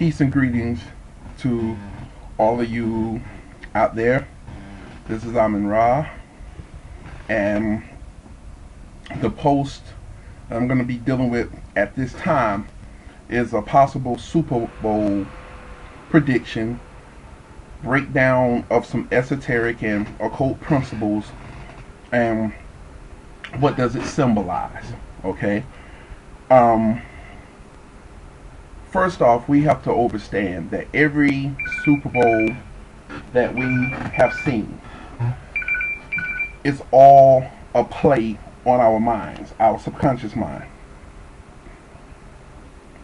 Peace and greetings to all of you out there. This is Amin Ra, and the post that I'm going to be dealing with at this time is a possible Super Bowl prediction, breakdown of some esoteric and occult principles, and what does it symbolize. Okay. First off, we have to understand that every Super Bowl that we have seen is all a play on our minds, our subconscious mind.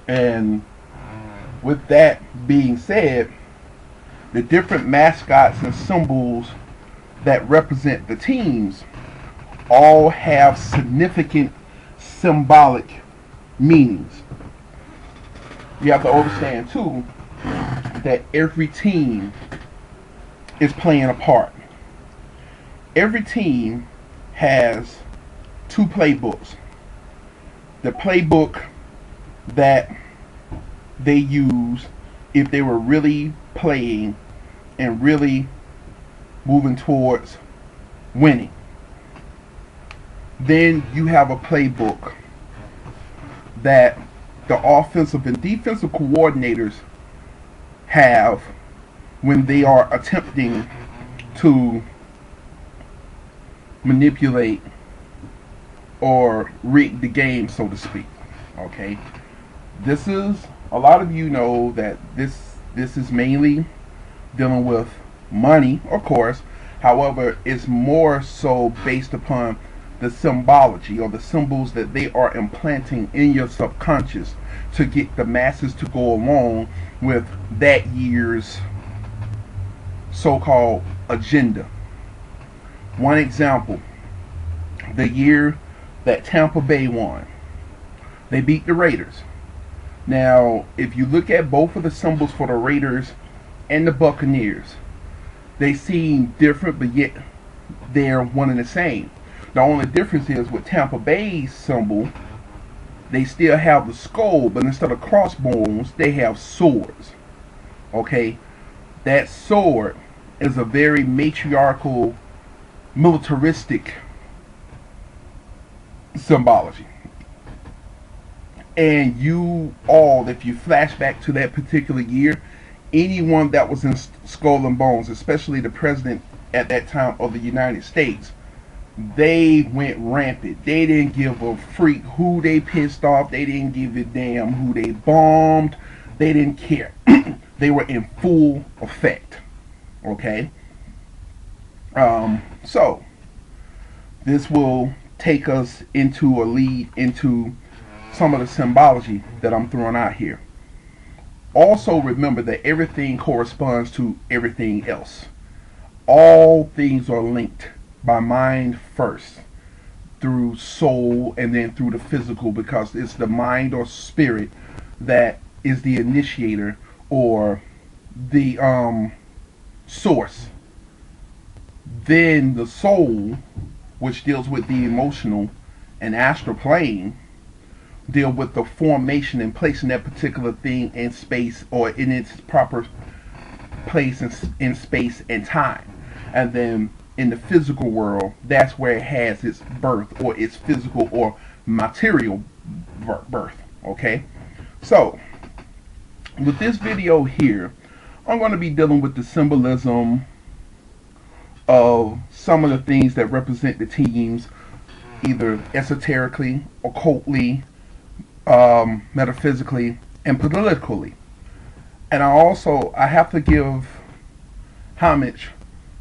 And with that being said, the different mascots and symbols that represent the teams all have significant symbolic meanings. You have to understand too that every team is playing a part. Every team has two playbooks. The playbook that they use if they were really playing and really moving towards winning. Then you have a playbook that the offensive and defensive coordinators have when they are attempting to manipulate or rig the game, so to speak. Okay, this is, a lot of you know that this is mainly dealing with money, of course. However, it's more so based upon the symbology or the symbols that they are implanting in your subconscious to get the masses to go along with that year's so-called agenda. One example, the year that Tampa Bay won, they beat the Raiders. Now, if you look at both of the symbols for the Raiders and the Buccaneers, they seem different, but yet they're one and the same. The only difference is with Tampa Bay's symbol, they still have the skull, but instead of crossbones, they have swords. Okay? That sword is a very matriarchal, militaristic symbology. And you all, if you flash back to that particular year, anyone that was in skull and bones, especially the president at that time of the United States, they went rampant. They didn't give a freak who they pissed off. They didn't give a damn who they bombed. They didn't care. They were in full effect. Okay? So, this will take us into a lead into some of the symbology that I'm throwing out here. Also remember that everything corresponds to everything else. All things are linked by mind first, through soul, and then through the physical, because it's the mind or spirit that is the initiator or the source. Then the soul, which deals with the emotional and astral plane, deal with the formation and placing that particular thing in space or in its proper place in space and time. And then in the physical world, that's where it has its birth, or its physical or material birth. Okay? So, with this video here, I'm going to be dealing with the symbolism of some of the things that represent the teams, either esoterically, occultly, metaphysically, and politically. And I have to give homage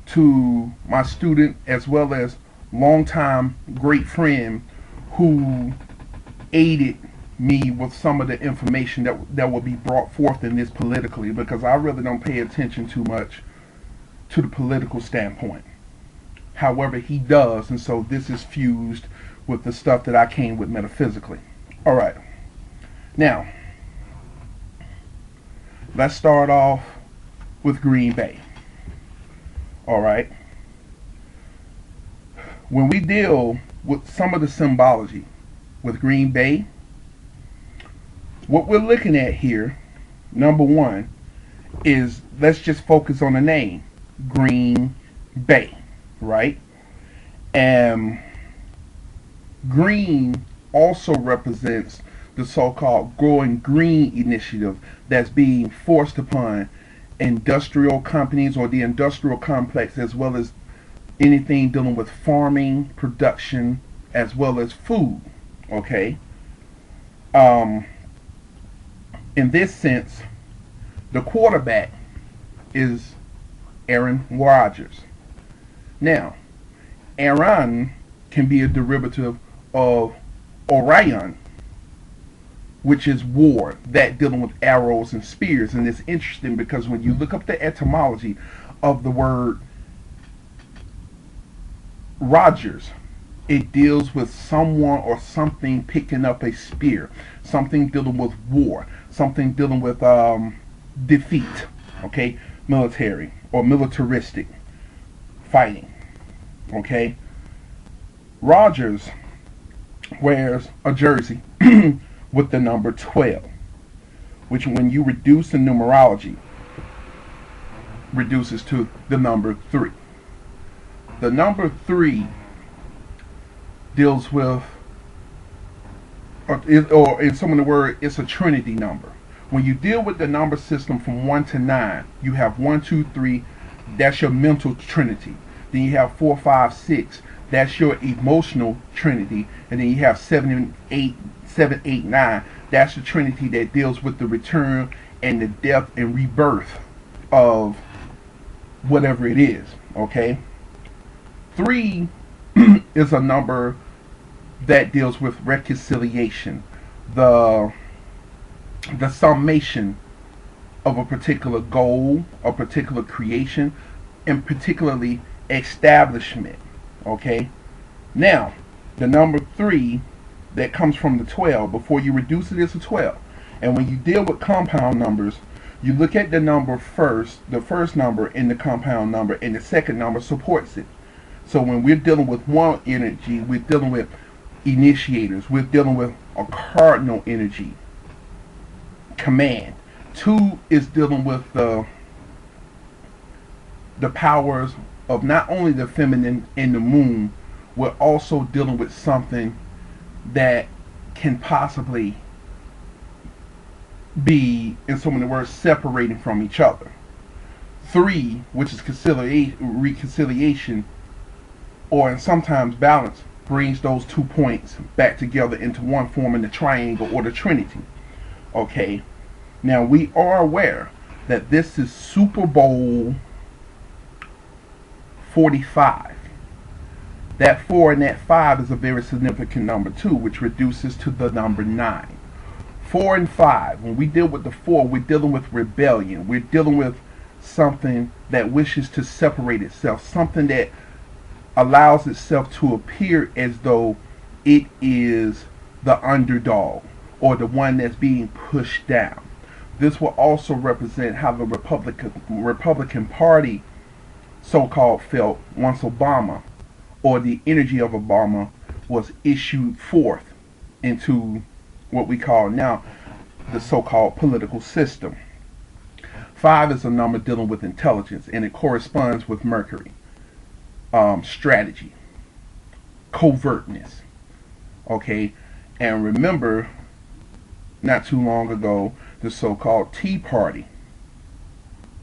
to my student as well as longtime great friend who aided me with some of the information that will be brought forth in this politically, because I really don't pay attention too much to the political standpoint. However, he does, and so this is fused with the stuff that I came with metaphysically. Alright, now let's start off with Green Bay. Alright, when we deal with some of the symbology with Green Bay, what we're looking at here Number one is, let's just focus on the name, Green Bay, right? And green also represents the so-called growing green initiative that's being forced upon industrial companies or the industrial complex, as well as anything dealing with farming, production, as well as food. Okay. Um, in this sense, the quarterback is Aaron Rodgers. Now, Aaron can be a derivative of Orion, which is war, that dealing with arrows and spears. And it's interesting because when you look up the etymology of the word Rogers, it deals with someone or something picking up a spear, something dealing with war, something dealing with defeat, okay, military or militaristic fighting, okay. Rogers wears a jersey with the number 12, which when you reduce the numerology, reduces to the number 3. The number 3 deals with, or in some of the word, it's a trinity number. When you deal with the number system from 1 to 9, you have 1, 2, 3, that's your mental trinity. Then you have 4, 5, 6, that's your emotional trinity. And then you have 7, 8, 9, that's the trinity that deals with the return and the death and rebirth of whatever it is, okay? 3 is a number that deals with reconciliation, the summation of a particular goal, a particular creation, and particularly establishment. Okay? Now, the number 3 that comes from the 12, before you reduce it, it's a 12. And when you deal with compound numbers, you look at the number first, the first number in the compound number, and the second number supports it. So when we're dealing with one energy, we're dealing with initiators. We're dealing with a cardinal energy, command. 2 is dealing with the powers of not only the feminine and the moon. We're also dealing with something that can possibly be, in so many words, separating from each other. 3, which is reconciliation, or in sometimes balance, brings those 2 points back together into one, forming the triangle or the trinity. Okay, now we are aware that this is Super Bowl 45. That 4 and that 5 is a very significant number too, which reduces to the number 9. 4 and 5, when we deal with the 4, we're dealing with rebellion. We're dealing with something that wishes to separate itself, something that allows itself to appear as though it is the underdog or the one that's being pushed down. This will also represent how the Republican Party so-called felt once Obama, or the energy of Obama, was issued forth into what we call now the so-called political system. 5 is a number dealing with intelligence, and it corresponds with Mercury. Strategy, covertness, okay? And remember, not too long ago, the so-called Tea Party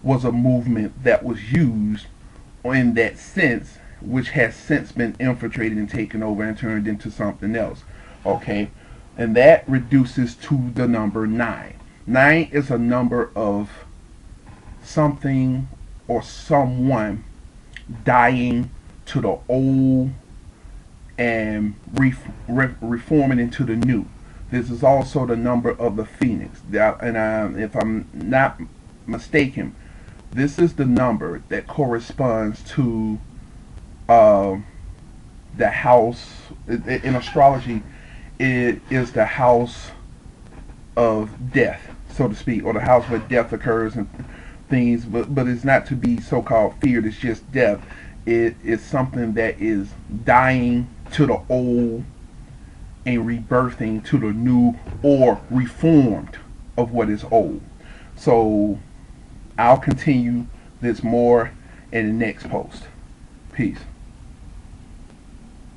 was a movement that was used in that sense, which has since been infiltrated and taken over and turned into something else, okay? And that reduces to the number 9. 9 is a number of something or someone dying to the old and reforming into the new. This is also the number of the phoenix. And if I'm not mistaken, this is the number that corresponds to the house. In astrology, it is the house of death, so to speak, or the house where death occurs and things. But it's not to be so-called feared. It's just death. It is something that is dying to the old and rebirthing to the new, or reformed of what is old. So I'll continue this more in the next post. Peace.